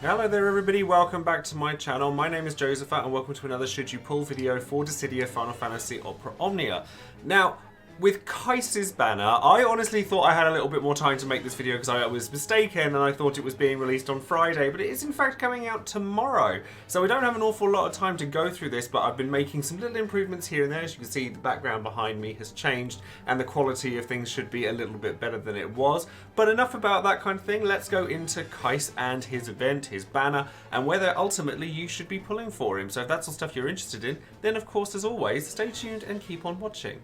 Hello there everybody, welcome back to my channel. My name is Joesephyr and welcome to another Should You Pull video for Dissidia Final Fantasy Opera Omnia. Now, with Keiss's banner, I honestly thought I had a little bit more time to make this video because I was mistaken and I thought it was being released on Friday, but it is in fact coming out tomorrow. So we don't have an awful lot of time to go through this, but I've been making some little improvements here and there. As you can see, the background behind me has changed and the quality of things should be a little bit better than it was. But enough about that kind of thing. Let's go into Keiss and his event, his banner, and whether ultimately you should be pulling for him. So if that's all stuff you're interested in, then of course, as always, stay tuned and keep on watching.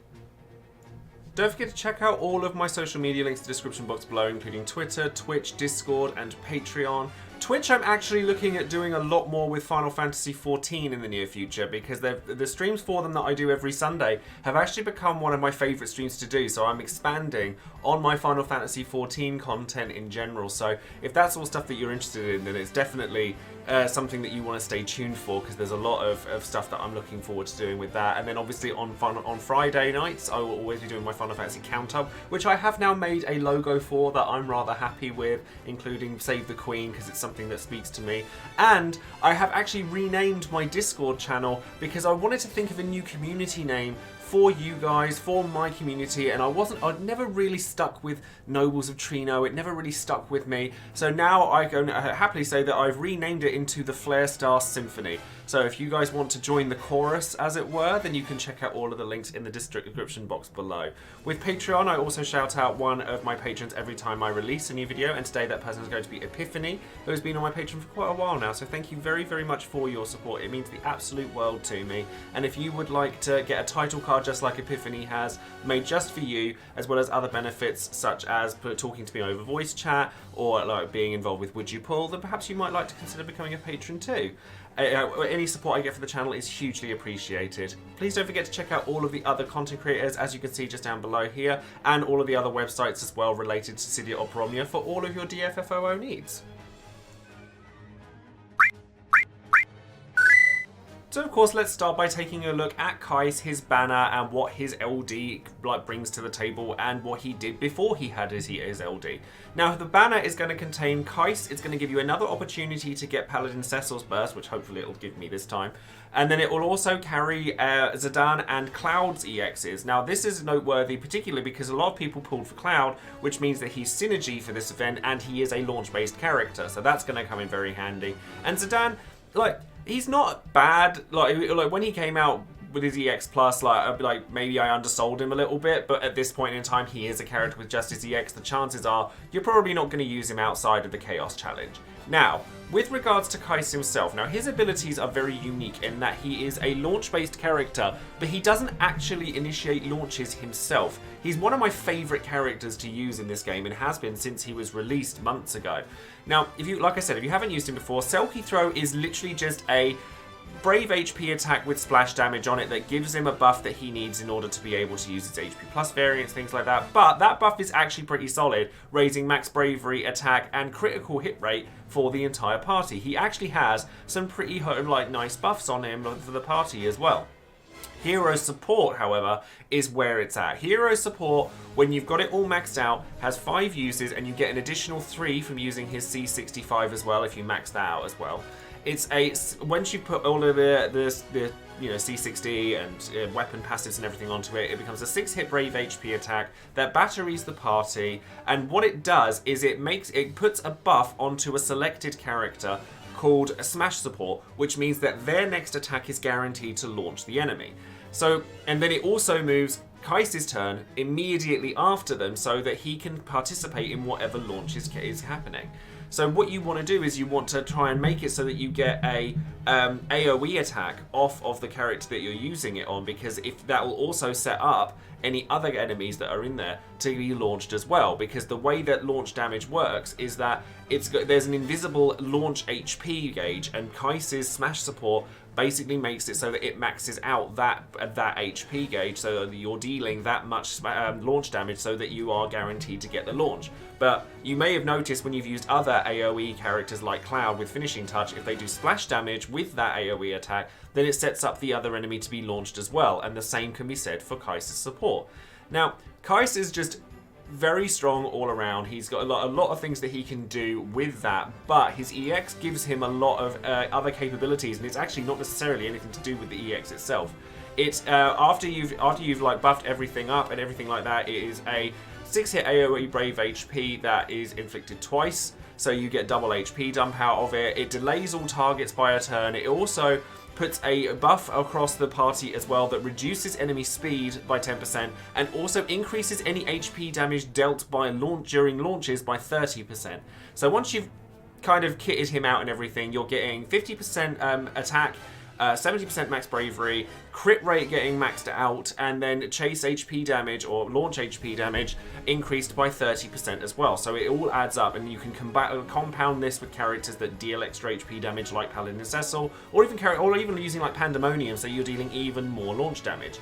Don't forget to check out all of my social media links in the description box below, including Twitter, Twitch, Discord, and Patreon. Twitch, I'm actually looking at doing a lot more with Final Fantasy XIV in the near future because the streams for them that I do every Sunday have actually become one of my favourite streams to do, so I'm expanding on my Final Fantasy XIV content in general. So if that's all stuff that you're interested in, then it's definitely something that you want to stay tuned for, because there's a lot of stuff that I'm looking forward to doing with that. And then obviously on Friday nights I will always be doing my Final Fantasy Count Up, which I have now made a logo for that I'm rather happy with, including Save the Queen, because it's something that speaks to me. And I have actually renamed my Discord channel because I wanted to think of a new community name for you guys, for my community, and I'd never really stuck with Nobles of Trino. It never really stuck with me. So now I can happily say that I've renamed it into the Flare Star Symphony. So if you guys want to join the chorus, as it were, then you can check out all of the links in the description box below. With Patreon, I also shout out one of my patrons every time I release a new video, and today that person is going to be Epiphany, who has been on my Patreon for quite a while now. So thank you very, very much for your support. It means the absolute world to me. And if you would like to get a title card just like Epiphany has, made just for you, as well as other benefits such as talking to me over voice chat or like being involved with Would You Pull, then perhaps you might like to consider becoming a patron too. Any support I get for the channel is hugely appreciated. Please don't forget to check out all of the other content creators, as you can see just down below here, and all of the other websites as well related to Dissidia Opera Omnia for all of your DFFOO needs. So of course, let's start by taking a look at Keiss, his banner, and what his LD brings to the table, and what he did before he had his LD. Now, the banner is going to contain Keiss. It's going to give you another opportunity to get Paladin Cecil's Burst, which hopefully it'll give me this time. And then it will also carry Zidane and Cloud's EXs. Now, this is noteworthy, particularly because a lot of people pulled for Cloud, which means that he's synergy for this event, and he is a launch-based character. So that's going to come in very handy. And Zidane, he's not bad. Like when he came out with his EX Plus, like maybe I undersold him a little bit, but at this point in time, he is a character with just his EX. The chances are you're probably not going to use him outside of the Chaos Challenge. Now, with regards to Keiss himself, now his abilities are very unique in that he is a launch-based character, but he doesn't actually initiate launches himself. He's one of my favourite characters to use in this game and has been since he was released months ago. Now, like I said, if you haven't used him before, Selkie Throw is literally just a Brave HP attack with splash damage on it that gives him a buff that he needs in order to be able to use its HP plus variants, things like that. But that buff is actually pretty solid, raising max bravery, attack, and critical hit rate for the entire party. He actually has some pretty nice buffs on him for the party as well. Hero support, however, is where it's at. Hero support, when you've got it all maxed out, has 5 uses, and you get an additional 3 from using his C65 as well if you max that out as well. Once you put all of the C60 and weapon passives and everything onto it, it becomes a 6-hit Brave HP attack that batteries the party, and what it does is it puts a buff onto a selected character called a Smash Support, which means that their next attack is guaranteed to launch the enemy. So, and then it also moves Keiss's turn immediately after them so that he can participate in whatever launch is happening. So what you want to do is you want to try and make it so that you get a AoE attack off of the character that you're using it on, because if that will also set up any other enemies that are in there to be launched as well, because the way that launch damage works is that there's an invisible launch HP gauge, and Keiss's Smash Support basically makes it so that it maxes out that HP gauge, so that you're dealing that much launch damage so that you are guaranteed to get the launch. But you may have noticed when you've used other AoE characters like Cloud with Finishing Touch, if they do splash damage with that AoE attack, then it sets up the other enemy to be launched as well, and the same can be said for Keiss's support. Now, Keiss is just very strong all around. He's got a lot of things that he can do with that, but his EX gives him a lot of other capabilities, and it's actually not necessarily anything to do with the EX itself. It's after you've like buffed everything up and everything like that, it is a 6-hit AoE Brave HP that is inflicted twice, so you get double HP dump out of it. It delays all targets by a turn. It also puts a buff across the party as well that reduces enemy speed by 10% and also increases any HP damage dealt by during launches by 30%. So once you've kind of kitted him out and everything, you're getting 50% attack, 70% max bravery, crit rate getting maxed out, and then chase HP damage or launch HP damage increased by 30% as well. So it all adds up, and you can compound this with characters that deal extra HP damage like Paladin Cecil, or even using like Pandemonium, so you're dealing even more launch damage.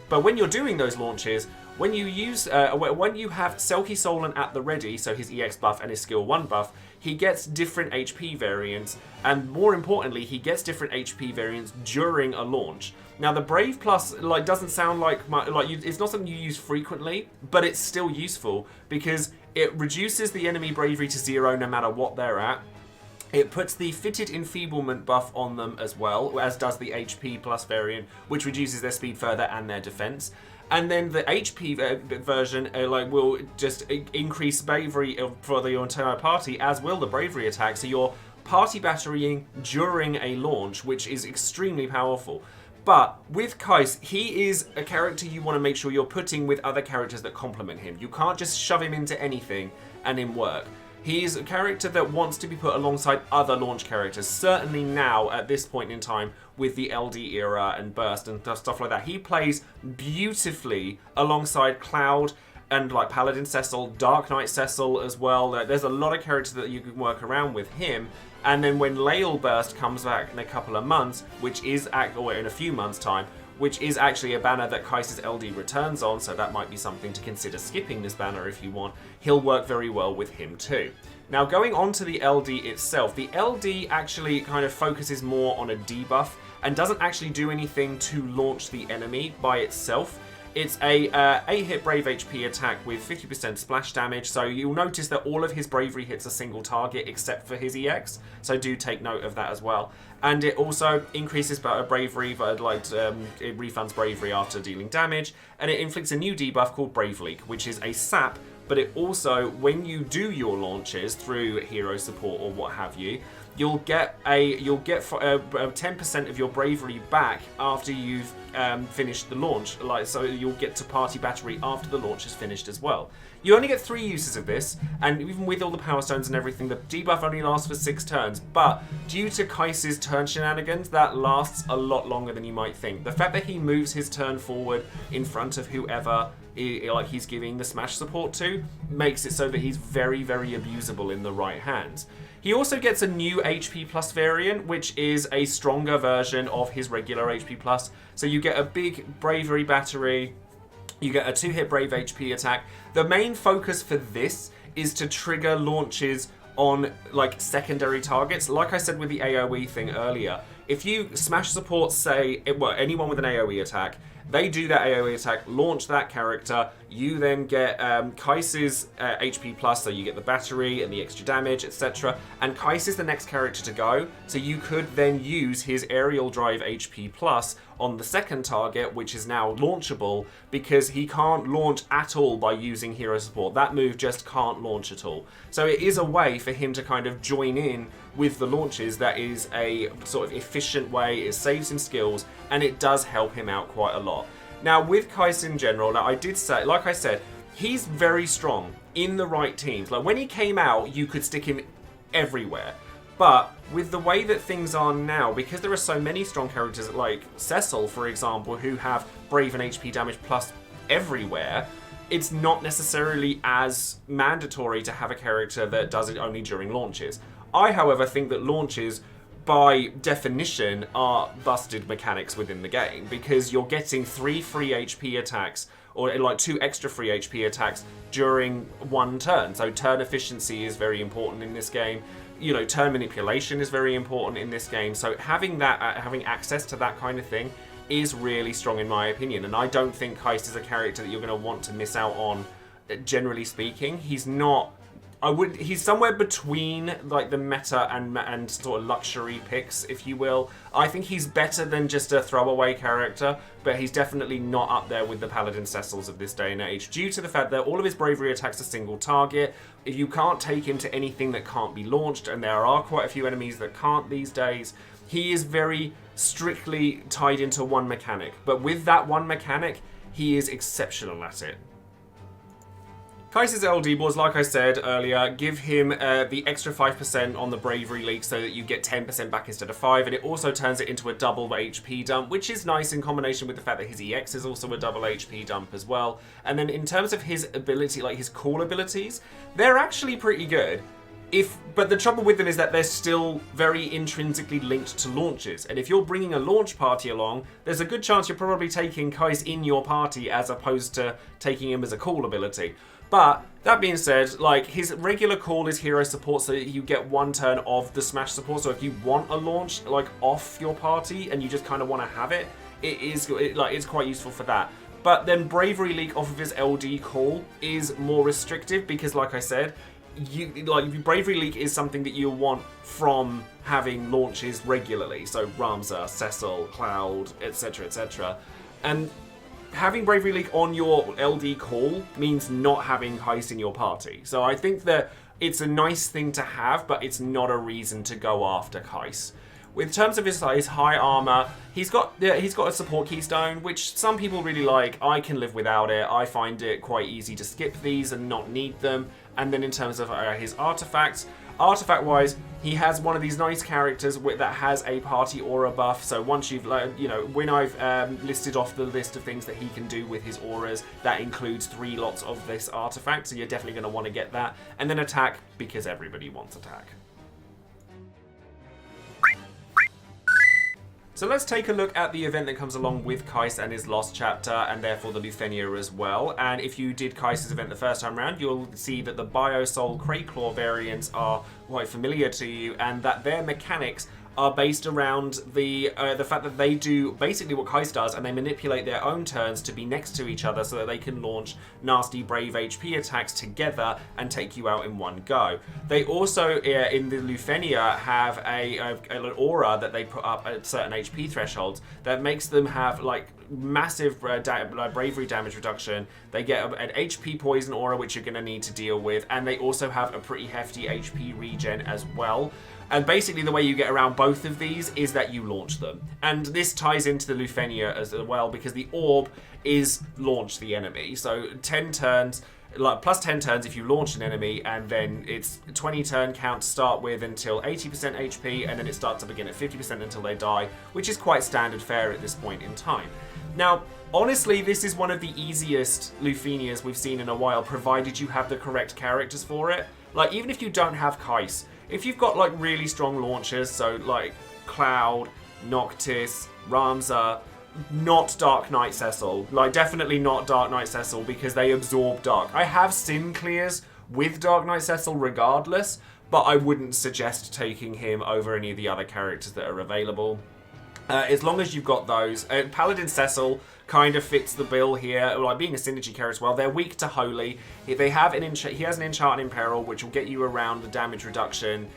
But when you're doing those launches, when you have Selkie Solon at the ready, so his EX buff and his skill 1 buff, he gets different HP variants, and more importantly, he gets different HP variants during a launch. Now, the Brave Plus doesn't sound it's not something you use frequently, but it's still useful because it reduces the enemy bravery to 0 no matter what they're at. It puts the Fitted Enfeeblement buff on them as well, as does the HP Plus variant, which reduces their speed further and their defense. And then the HP version will just increase bravery for the entire party, as will the bravery attack. So you're party batterying during a launch, which is extremely powerful. But with Keiss, he is a character you want to make sure you're putting with other characters that complement him. You can't just shove him into anything and him work. He's a character that wants to be put alongside other launch characters, certainly now at this point in time with the LD era and Burst and stuff like that. He plays beautifully alongside Cloud and like Paladin Cecil, Dark Knight Cecil as well. There's a lot of characters that you can work around with him. And then when Lael Burst comes back in a couple of months, or in a few months' time, which is actually a banner that Keiss's LD returns on, so that might be something to consider skipping this banner if you want. He'll work very well with him too. Now, going on to the LD itself, the LD actually kind of focuses more on a debuff and doesn't actually do anything to launch the enemy by itself. It's a 8-hit Brave HP attack with 50% splash damage, so you'll notice that all of his bravery hits a single target except for his EX, so do take note of that as well. And it also increases bravery, but it refunds bravery after dealing damage, and it inflicts a new debuff called Brave Leak, which is a sap, but it also, when you do your launches through hero support or what have you, you'll get 10% of your bravery back after you've finished the launch. So you'll get to party battery after the launch is finished as well. You only get 3 uses of this, and even with all the power stones and everything, the debuff only lasts for 6 turns. But due to Keiss's turn shenanigans, that lasts a lot longer than you might think. The fact that he moves his turn forward in front of whoever he's giving the smash support to makes it so that he's very, very abusable in the right hands. He also gets a new HP Plus variant, which is a stronger version of his regular HP Plus. So you get a big bravery battery, you get a 2-hit Brave HP attack. The main focus for this is to trigger launches on secondary targets. Like I said with the AoE thing earlier, if you smash support, anyone with an AoE attack, they do that AoE attack, launch that character, you then get Keiss's HP Plus, so you get the battery and the extra damage, etc. And Keiss is the next character to go, so you could then use his Aerial Drive HP Plus on the second target, which is now launchable, because he can't launch at all by using hero support. That move just can't launch at all. So it is a way for him to kind of join in with the launches that is a sort of efficient way, it saves him skills, and it does help him out quite a lot. Now, with Keiss in general, like I said, he's very strong in the right teams. Like, when he came out, you could stick him everywhere. But with the way that things are now, because there are so many strong characters like Cecil, for example, who have Brave and HP damage plus everywhere, it's not necessarily as mandatory to have a character that does it only during launches. I, however, think that launches, by definition, are busted mechanics within the game, because you're getting 3 free HP attacks, or 2 extra free HP attacks during one turn. So turn efficiency is very important in this game. Turn manipulation is very important in this game. So having access to that kind of thing is really strong in my opinion. And I don't think Keiss is a character that you're going to want to miss out on generally speaking. He's not... He's somewhere between like the meta and sort of luxury picks, if you will. I think he's better than just a throwaway character, but he's definitely not up there with the Paladin Cecils of this day and age, due to the fact that all of his bravery attacks a single target. If you can't take him to anything that can't be launched, and there are quite a few enemies that can't these days, he is very strictly tied into one mechanic. But with that one mechanic, he is exceptional at it. Keiss's LD was, like I said earlier, give him the extra 5% on the bravery leak so that you get 10% back instead of 5, and it also turns it into a double HP dump, which is nice in combination with the fact that his EX is also a double HP dump as well. And then in terms of his ability, like his call abilities, they're actually pretty good. But the trouble with them is that they're still very intrinsically linked to launches. And if you're bringing a launch party along, there's a good chance you're probably taking Keiss in your party as opposed to taking him as a call ability. But that being said, like his regular call is hero support, so that you get one turn of the smash support. So if you want a launch like off your party and you just kind of want to have it, it's quite useful for that. But then bravery leak off of his LD call is more restrictive because, like I said, bravery leak is something that you want from having launches regularly. So Ramza, Cecil, Cloud, etc., etc. And having bravery leak on your LD call means not having Keiss in your party. So I think that it's a nice thing to have, but it's not a reason to go after Keiss. In terms of his high armor, he's got a support keystone, which some people really like. I can live without it. I find it quite easy to skip these and not need them. And then in terms of his artifacts, artifact-wise, he has one of these nice characters that has a party aura buff. So once you've, when I've listed off the list of things that he can do with his auras, that includes 3 lots of this artifact. So you're definitely going to want to get that. And then attack, because everybody wants attack. So let's take a look at the event that comes along with Keiss and his Lost Chapter, and therefore the Lufenia as well. And if you did Keiss's event the first time around, you'll see that the Biosoul Crayclaw variants are quite familiar to you, and that their mechanics are based around the fact that they do basically what Keiss does, and they manipulate their own turns to be next to each other so that they can launch nasty brave HP attacks together and take you out in one go. They also, in the Lufenia, have an aura that they put up at certain HP thresholds that makes them have like massive bravery damage reduction. They get an HP poison aura, which you're going to need to deal with, and they also have a pretty hefty HP regen as well. And basically the way you get around both of these is that you launch them. And this ties into the Lufenia as well, because the orb is launch the enemy. So 10 turns, plus 10 turns if you launch an enemy, and then it's 20 turn count to start with until 80% HP, and then it starts up again at 50% until they die, which is quite standard fare at this point in time. Now, honestly, this is one of the easiest Lufenias we've seen in a while, provided you have the correct characters for it. Like, even if you don't have Keiss, if you've got like really strong launchers, so like Cloud, Noctis, Ramza, not Dark Knight Cecil, like definitely not Dark Knight Cecil, because they absorb dark. I have Sin Clears with Dark Knight Cecil regardless, but I wouldn't suggest taking him over any of the other characters that are available. As long as you've got those. Paladin Cecil kind of fits the bill here, like being a synergy character as well. They're weak to Holy. He has an enchant in peril, which will get you around the damage reduction.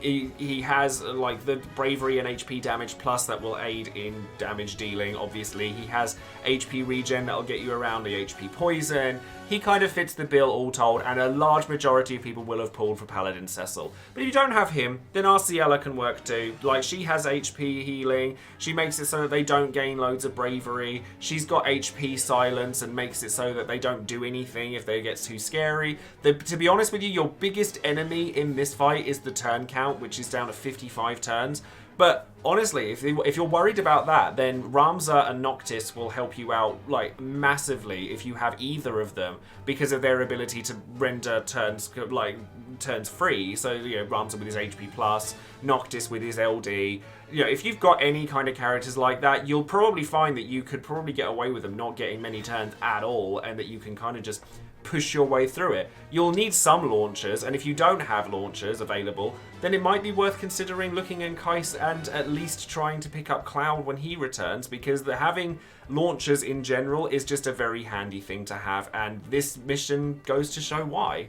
He has like the bravery and HP damage plus that will aid in damage dealing, obviously. He has HP regen that'll get you around the HP poison. He kind of fits the bill all told, and a large majority of people will have pulled for Paladin Cecil. But if you don't have him, then Arciella can work too. Like, she has HP healing. She makes it so that they don't gain loads of bravery. She's got HP silence and makes it so that they don't do anything if they get too scary. To be honest with you, your biggest enemy in this fight is the turn count, which is down to 55 turns. But honestly, if you're worried about that, then Ramza and Noctis will help you out like massively if you have either of them, because of their ability to render turns free. So, Ramza with his HP plus, Noctis with his LD. If you've got any kind of characters like that, you'll probably find that you could probably get away with them not getting many turns at all, and that you can kind of just push your way through it. You'll need some launchers, and if you don't have launchers available, then it might be worth considering looking at Keiss and at least trying to pick up Cloud when he returns, because having launchers in general is just a very handy thing to have, and this mission goes to show why.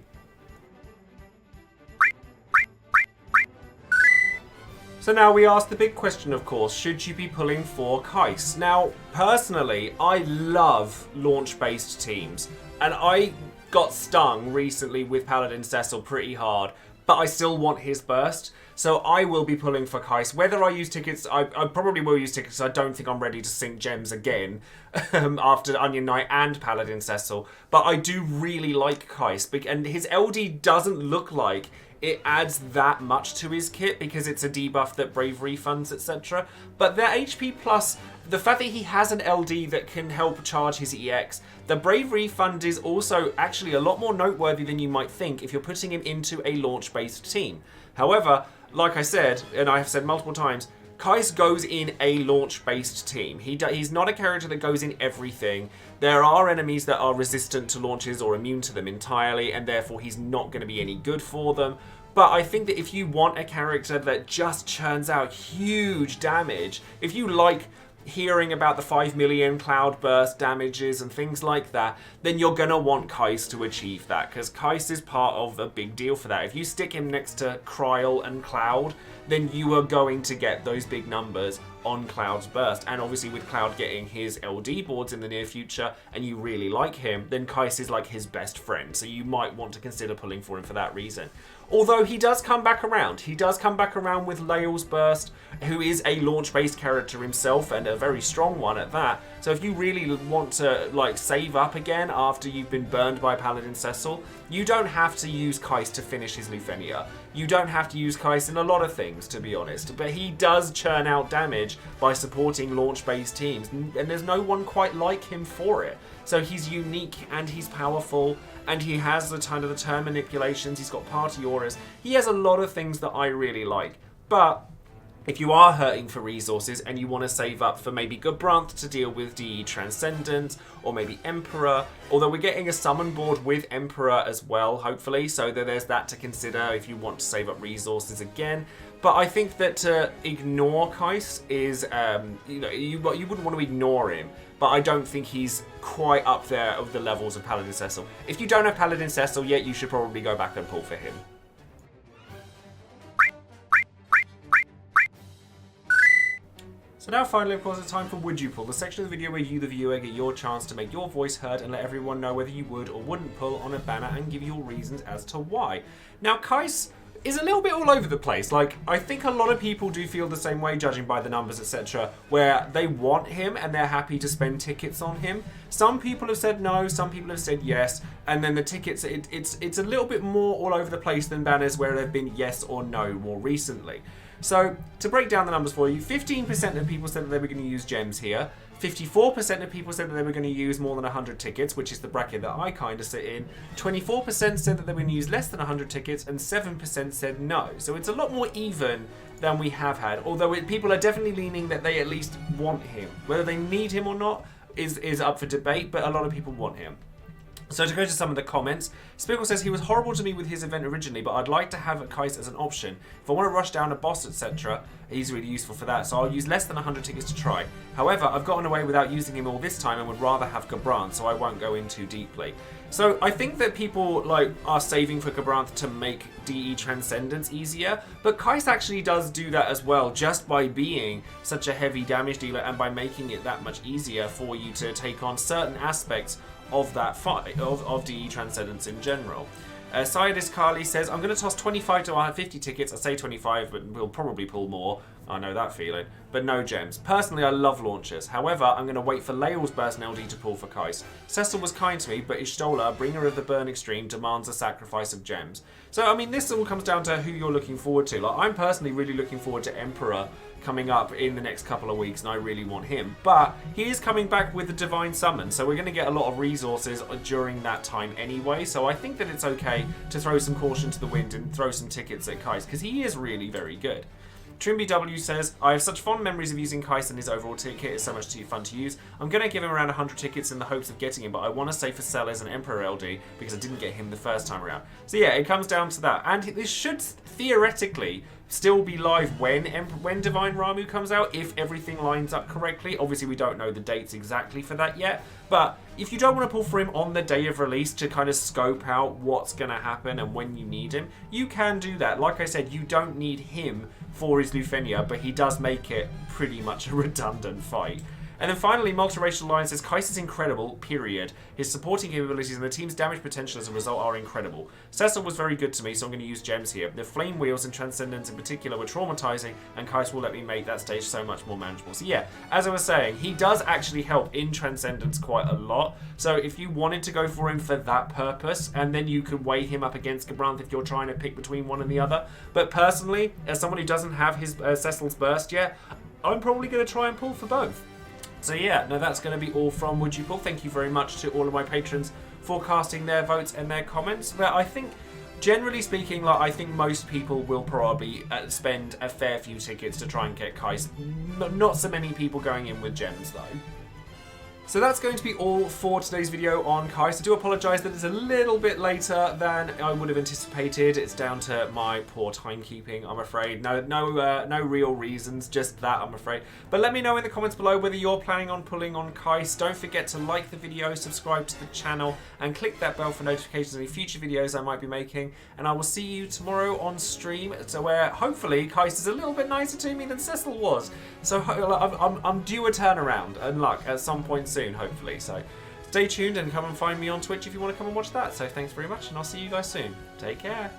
So now we ask the big question, of course, should you be pulling for Keiss? Now, personally, I love launch-based teams, and I got stung recently with Paladin Cecil pretty hard, but I still want his burst, so I will be pulling for Keiss. Whether I use tickets, I probably will use tickets, I don't think I'm ready to sink gems again after Onion Knight and Paladin Cecil, but I do really like Keiss, and his LD doesn't look like it adds that much to his kit because it's a debuff that bravery funds, etc. But the HP plus, the fact that he has an LD that can help charge his EX, the bravery fund is also actually a lot more noteworthy than you might think if you're putting him into a launch-based team. However, like I said, and I have said multiple times, Keiss goes in a launch-based team. He's not a character that goes in everything. There are enemies that are resistant to launches or immune to them entirely, and therefore he's not going to be any good for them. But I think that if you want a character that just churns out huge damage, if you like hearing about the 5 million cloud burst damages and things like that, then you're going to want Keiss to achieve that, because Keiss is part of a big deal for that. If you stick him next to Kryl and Cloud, then you are going to get those big numbers on Cloud's burst. And obviously with Cloud getting his LD boards in the near future, and you really like him, then Keiss is like his best friend, so you might want to consider pulling for him for that reason. Although he does come back around. He does come back around with Lael's Burst, who is a launch-based character himself, and a very strong one at that. So if you really want to save up again after you've been burned by Paladin Cecil, you don't have to use Keiss to finish his Lufenia. You don't have to use Keiss in a lot of things, to be honest. But he does churn out damage by supporting launch-based teams, and there's no one quite like him for it. So he's unique, and he's powerful, and he has the kind of the turn manipulations, he's got party auras. He has a lot of things that I really like. But if you are hurting for resources and you want to save up for maybe Gabranth to deal with DE Transcendent, or maybe Emperor, although we're getting a summon board with Emperor as well, hopefully, so that there's that to consider if you want to save up resources again. But I think that to ignore Keiss is, you wouldn't want to ignore him, but I don't think he's quite up there of the levels of Paladin Cecil. If you don't have Paladin Cecil yet, you should probably go back and pull for him. So now finally, of course, it's time for Would You Pull, the section of the video where you, the viewer, get your chance to make your voice heard and let everyone know whether you would or wouldn't pull on a banner and give your reasons as to why. Now, Keiss is a little bit all over the place. I think a lot of people do feel the same way, judging by the numbers, etc., where they want him and they're happy to spend tickets on him. Some people have said no, some people have said yes, and then the tickets, it's a little bit more all over the place than banners where they've been yes or no more recently. So, to break down the numbers for you, 15% of people said that they were going to use gems here, 54% of people said that they were going to use more than 100 tickets, which is the bracket that I kind of sit in, 24% said that they were going to use less than 100 tickets, and 7% said no. So it's a lot more even than we have had, although people are definitely leaning that they at least want him. Whether they need him or not is up for debate, but a lot of people want him. So to go to some of the comments, Spickle says he was horrible to me with his event originally, but I'd like to have Keiss as an option. If I want to rush down a boss, etc., he's really useful for that, so I'll use less than 100 tickets to try. However, I've gotten away without using him all this time and would rather have Gabranth, so I won't go in too deeply. So I think that people are saving for Gabranth to make DE Transcendence easier, but Keiss actually does do that as well, just by being such a heavy damage dealer and by making it that much easier for you to take on certain aspects of that fight, of DE Transcendence in general. Sayadis Kali says, I'm going to toss 25 to 150 tickets. I say 25, but we'll probably pull more. I know that feeling. But no gems. Personally, I love launchers. However, I'm going to wait for Lael's Burst and LD to pull for Keiss. Cecil was kind to me, but Ishtola, bringer of the Burn Extreme, demands a sacrifice of gems. So, I mean, this all comes down to who you're looking forward to. I'm personally really looking forward to Emperor coming up in the next couple of weeks, and I really want him. But he is coming back with the Divine Summon, so we're going to get a lot of resources during that time anyway, so I think that it's okay to throw some caution to the wind and throw some tickets at Keiss, because he is really very good. TrimBW says, I have such fond memories of using Keiss, and his overall ticket is so much too fun to use. I'm going to give him around 100 tickets in the hopes of getting him, but I want to say for sellers and Emperor LD because I didn't get him the first time around. So yeah, it comes down to that. And this should theoretically still be live when Divine Ramu comes out, if everything lines up correctly. Obviously, we don't know the dates exactly for that yet, but if you don't want to pull for him on the day of release to kind of scope out what's going to happen and when you need him, you can do that. Like I said, you don't need him for his Lufenia, but he does make it pretty much a redundant fight. And then finally, Multiracial Alliance says, Keiss is incredible, period. His supporting capabilities and the team's damage potential as a result are incredible. Cecil was very good to me, so I'm going to use gems here. The Flame Wheels and Transcendence in particular were traumatizing, and Keiss will let me make that stage so much more manageable. So yeah, as I was saying, he does actually help in Transcendence quite a lot. So if you wanted to go for him for that purpose, and then you could weigh him up against Gabranth if you're trying to pick between one and the other. But personally, as someone who doesn't have his Cecil's Burst yet, I'm probably going to try and pull for both. So yeah, no, that's going to be all from Would You Pull. Thank you very much to all of my patrons for casting their votes and their comments. But I think, generally speaking, like, I think most people will probably spend a fair few tickets to try and get Keiss. Not so many people going in with gems, though. So that's going to be all for today's video on Keiss. I do apologise that it's a little bit later than I would have anticipated. It's down to my poor timekeeping, I'm afraid. No real reasons, just that, I'm afraid. But let me know in the comments below whether you're planning on pulling on Keiss. Don't forget to like the video, subscribe to the channel, and click that bell for notifications of any future videos I might be making. And I will see you tomorrow on stream, so where hopefully Keiss is a little bit nicer to me than Cecil was. So I'm due a turnaround and luck at some point soon, hopefully. So stay tuned and come and find me on Twitch if you want to come and watch that. So thanks very much, and I'll see you guys soon. Take care.